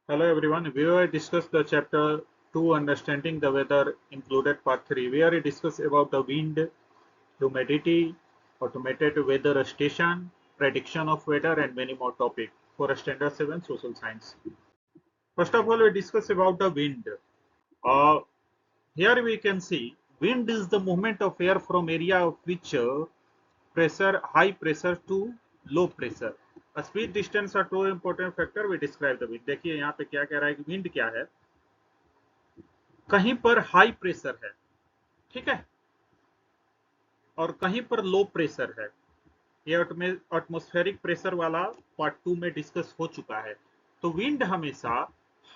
Hello everyone. We will discuss the chapter 2 understanding the weather included part 3 where we discuss about the wind, humidity, automated weather station, prediction of weather and many more topics for a standard 7 social science. First of all, we discuss about the wind. Uh, Here we can see wind is the movement of air from area of which pressure high pressure to low pressure. Speed distance और two important factor we describe the wind. देखिए यहाँ पे क्या कह रहा है कि wind क्या है, कहीं पर हाई प्रेशर है, ठीक है, और कहीं पर लो प्रेशर है। ये एटमॉस्फेरिक प्रेशर वाला पार्ट 2 में डिस्कस हो चुका है। तो विंड हमेशा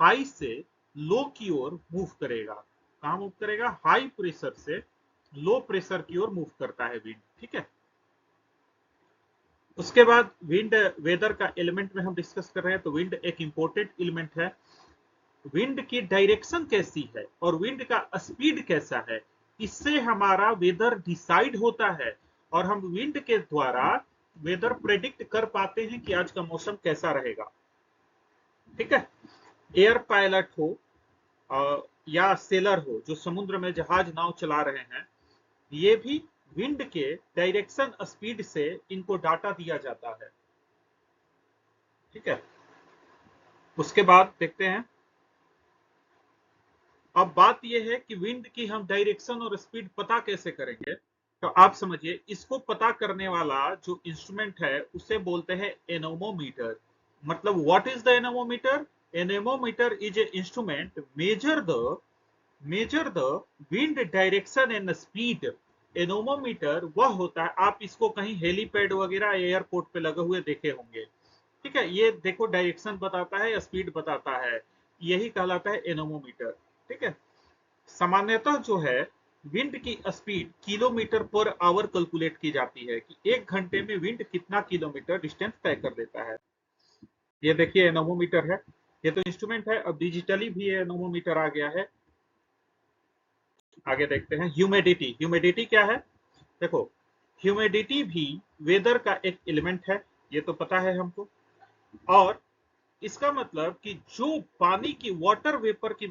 हाई से लो की ओर मूव करेगा। कहां मूव करेगा? हाई प्रेशर से लो प्रेशर की ओर मूव करता है विंड, ठीक है। उसके बाद विंड वेदर का एलिमेंट में हम डिस्कस कर रहे हैं। तो विंड एक इंपॉर्टेंट एलिमेंट है। विंड की डायरेक्शन कैसी है और विंड का स्पीड कैसा है, इससे हमारा वेदर डिसाइड होता है और हम विंड के द्वारा वेदर प्रेडिक्ट कर पाते हैं कि आज का मौसम कैसा रहेगा, ठीक है। एयर पायलट हो या सेलर हो जो समुद्र में जहाज नाव चला रहे हैं, ये भी विंड के डायरेक्शन स्पीड से इनको डाटा दिया जाता है, ठीक है। उसके बाद देखते हैं, अब बात यह है कि विंड की हम डायरेक्शन और स्पीड पता कैसे करेंगे। तो आप समझिए, इसको पता करने वाला जो इंस्ट्रूमेंट है उसे बोलते हैं एनोमोमीटर। मतलब what is the anemometer? Anemometer is a instrument measure the wind direction and speed. Anemometer वह होता है, आप इसको कहीं हेलीपैड वगैरह एयरपोर्ट पे लगे हुए देखे होंगे, ठीक है। ये देखो डायरेक्शन बताता है, स्पीड बताता है, यही कहलाता है एनोमोमीटर, ठीक है। सामान्यतः जो है विंड की speed kilometre per hour calculate की जाती है कि एक घंटे में विंड कितना किलोमीटर डिस्टेंस तय कर देता है। ये देखिए एनोमोमीटर है, ये तो इंस्ट्रूमेंट है। अब डिजिटली भी ये एनोमोमीटर आ गया है। आगे देखते हैं ह्यूमिडिटी। ह्यूमिडिटी क्या है? देखो, ह्यूमिडिटी भी वेदर का एक एलिमेंट है, ये तो पता है हमको। और इसका मतलब कि जो पानी की वाटर वेपर की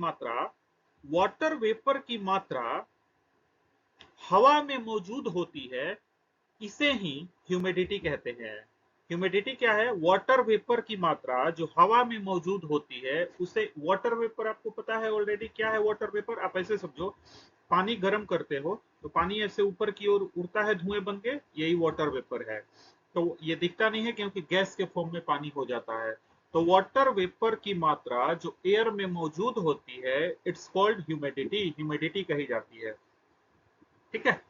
मात्रा हवा में मौजूद होती है, इसे ही ह्यूमिडिटी कहते हैं। ह्यूमिडिटी क्या है? वाटर वेपर की मात्रा जो हवा में मौजूद होती है उसे वाटर वेपर, आपको पता है ऑलरेडी क्या है वाटर वेपर। आप ऐसे समझो, पानी गर्म करते हो तो पानी ऐसे ऊपर की ओर उड़ता है धुएं बन के, यही वाटर वेपर है। तो ये दिखता नहीं है क्योंकि गैस के फॉर्म में पानी हो जाता है। तो वाटर वेपर की मात्रा जो एयर में मौजूद होती है, इट्स कॉल्ड ह्यूमिडिटी, ह्यूमिडिटी कही जाती है, ठीक है।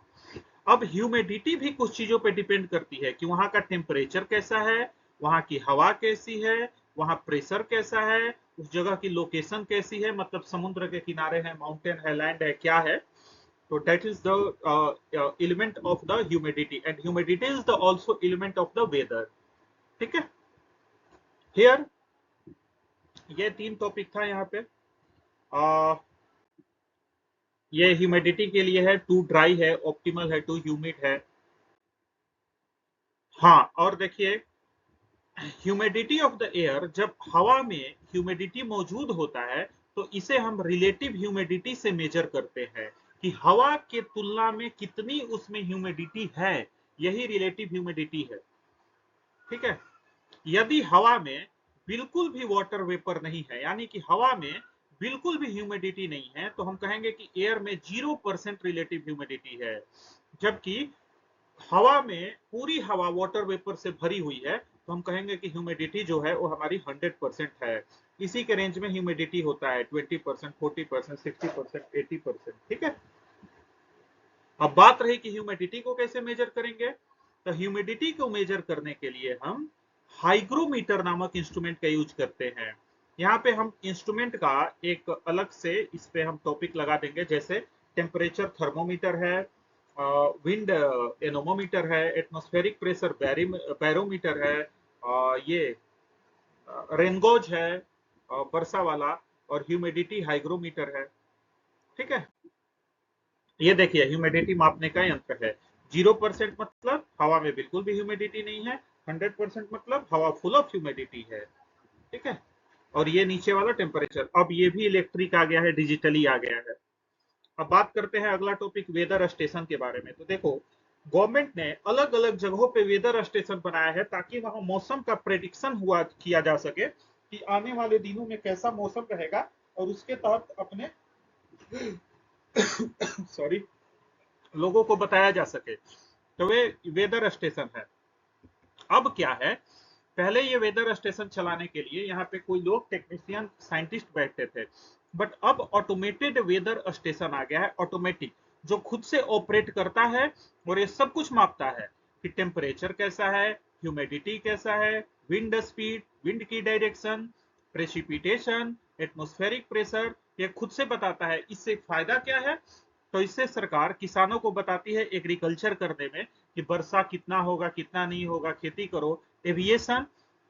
अब ह्यूमिडिटी भी कुछ चीजों पे डिपेंड करती है कि वहां का टेम्परेचर कैसा है, वहां की हवा कैसी है, वहां प्रेशर कैसा है, उस जगह की लोकेशन कैसी है, मतलब समुद्र के किनारे है, माउंटेन है, लैंड है, क्या है। तो that is the element of the humidity and humidity is the also element of the weather, ठीक है। हियर ये तीन टॉपिक था यहाँ पे। ये ह्यूमिडिटी के लिए है, टू ड्राई है, ऑप्टिमल है, टू ह्यूमिड है। हाँ, और देखिए ह्यूमिडिटी ऑफ द एयर, जब हवा में ह्यूमिडिटी मौजूद होता है तो इसे हम रिलेटिव ह्यूमिडिटी से मेजर करते हैं कि हवा के तुलना में कितनी उसमें ह्यूमिडिटी है, यही रिलेटिव ह्यूमिडिटी है, ठीक है। यदि हवा में बिल्कुल भी वाटर वेपर नहीं है, यानी कि हवा में बिल्कुल भी ह्यूमिडिटी नहीं है, तो हम कहेंगे कि एयर में 0% रिलेटिव ह्यूमिडिटी है। जबकि हवा में पूरी हवा वाटर वेपर से भरी हुई है तो हम कहेंगे कि ह्यूमिडिटी जो है वो हमारी 100% है। इसी के रेंज में ह्यूमिडिटी होता है 20%, 40%, 60%, 80%, ठीक है। अब बात रही कि ह्यूमिडिटी को कैसे मेजर करेंगे। तो ह्यूमिडिटी को मेजर करने के लिए हम हाइग्रोमीटर नामक इंस्ट्रूमेंट का यूज करते हैं। यहाँ पे हम इंस्ट्रूमेंट का एक अलग से इस पे हम टॉपिक लगा देंगे, जैसे टेम्परेचर थर्मोमीटर है, विंड एनोमोमीटर है, एटमॉस्फेरिक प्रेशर बैरोमीटर है, ये रेनगॉज है वर्षा वाला, और ह्यूमिडिटी हाइग्रोमीटर है, ठीक है। ये देखिए ह्यूमिडिटी मापने का यंत्र है। 0% मतलब हवा में बिल्कुल भी ह्यूमिडिटी नहीं है, 100% मतलब हवा फुल ऑफ ह्यूमिडिटी है, ठीक है। और ये नीचे वाला टेम्परेचर। अब ये भी इलेक्ट्रिक आ गया है, डिजिटली आ गया है। अब बात करते हैं अगला टॉपिक वेदर स्टेशन के बारे में। तो देखो, गवर्नमेंट ने अलग अलग जगहों पे वेदर स्टेशन बनाया है ताकि वहां मौसम का प्रेडिक्शन हुआ किया जा सके कि आने वाले दिनों में कैसा मौसम रहेगा, और उसके तहत अपने सॉरी लोगों को बताया जा सके। तो वे वेदर स्टेशन है। अब क्या है, पहले ये वेदर स्टेशन चलाने के लिए यहाँ पे कोई लोग टेक्नीशियन साइंटिस्ट बैठते थे, बट अब ऑटोमेटेड वेदर स्टेशन आ गया है, ऑटोमेटिक, जो खुद से ऑपरेट करता है और ये सब कुछ मापता है कि टेम्परेचर कैसा है, ह्यूमिडिटी कैसा है, विंड स्पीड, विंड की डायरेक्शन, प्रेसिपिटेशन, एटमॉस्फेरिक प्रेशर, ये खुद से बताता है। इससे फायदा क्या है, तो इससे सरकार किसानों को बताती है एग्रीकल्चर करने में कि वर्षा कितना होगा कितना नहीं होगा, खेती करो। एविएशन,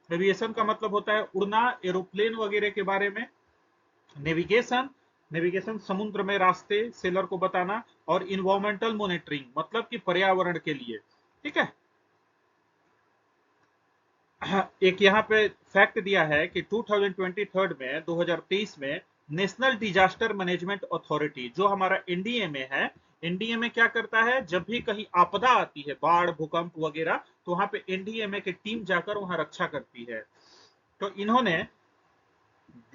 एविएशन का मतलब होता है उड़ना, एरोप्लेन वगैरह के बारे में। नेविगेशन, नेविगेशन समुद्र में रास्ते सेलर को बताना। और इन्वायरमेंटल मॉनिटरिंग मतलब कि पर्यावरण के लिए। ठीक है। एक यहाँ पे फैक्ट दिया है कि 2023 में 2023 में नेशनल डिजास्टर मैनेजमेंट अथॉरिटी जो हमारा एनडीए में है, एनडीए में क्या करता है, जब भी कहीं आपदा आती है, बाढ़ भूकंप वगैरह, तो वहां पे एनडीएमए की टीम जाकर वहां रक्षा करती है। तो इन्होंने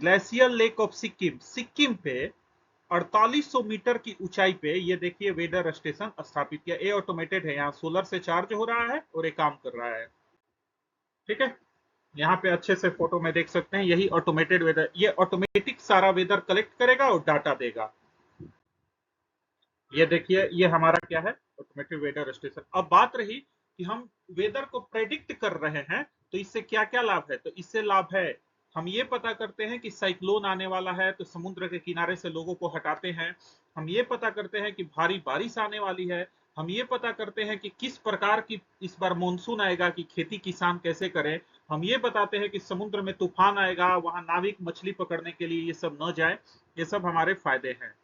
glacier lake of Sikkim, Sikkim पे 4800 मीटर की ऊंचाई पे ये देखिए वेदर स्टेशन स्थापित किया। ये ऑटोमेटेड है, यहाँ सोलर से चार्ज हो रहा है और ये काम कर रहा है। ठीक है। यहाँ पे अच्छे से फोटो में देख सकते हैं, यही ऑटोमेटेड वेदर, ये ऑटोमेटिक सारा वेदर कलेक्ट करेगा और डाटा देगा। ये देखिए, ये हमारा क्या है, ऑटोमेटेड वेदर स्टेशन। अब बात रही कि हम वेदर को प्रेडिक्ट कर रहे हैं, तो इससे क्या क्या लाभ है। तो इससे लाभ है, हम ये पता करते हैं कि साइक्लोन आने वाला है तो समुद्र के किनारे से लोगों को हटाते हैं। हम ये पता करते हैं कि भारी बारिश आने वाली है। हम ये पता करते हैं कि किस प्रकार की इस बार मानसून आएगा, कि खेती किसान कैसे करें। हम ये बताते हैं कि समुद्र में तूफान आएगा, वहां नाविक मछली पकड़ने के लिए ये सब न जाए। ये सब हमारे फायदे हैं।